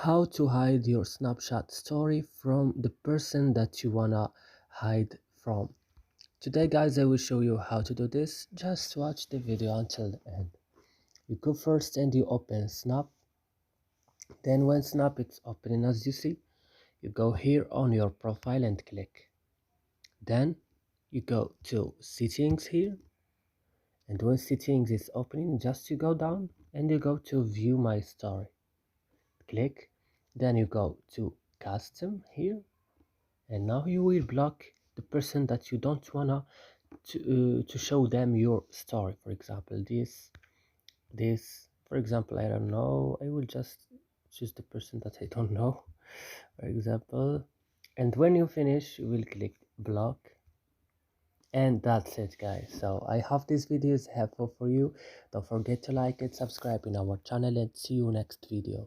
How to hide your Snapchat story from the person that you wanna hide from. Today guys, I will show you how to do this. Just watch the video until the end. You go first and you open Snap. Then when Snap is opening, as you see, you go here on your profile and click. Then you go to settings here, and when settings is opening, just you go down and you go to view my story. Click. Then you go to custom here, and now you will block the person that you don't wanna to show them your story. For example, this for example, I don't know, I will just choose the person that I don't know, for example. And when you finish, you will click block, and that's it guys. So I hope this video is helpful for you. Don't forget to like and subscribe in our channel, and see you next video.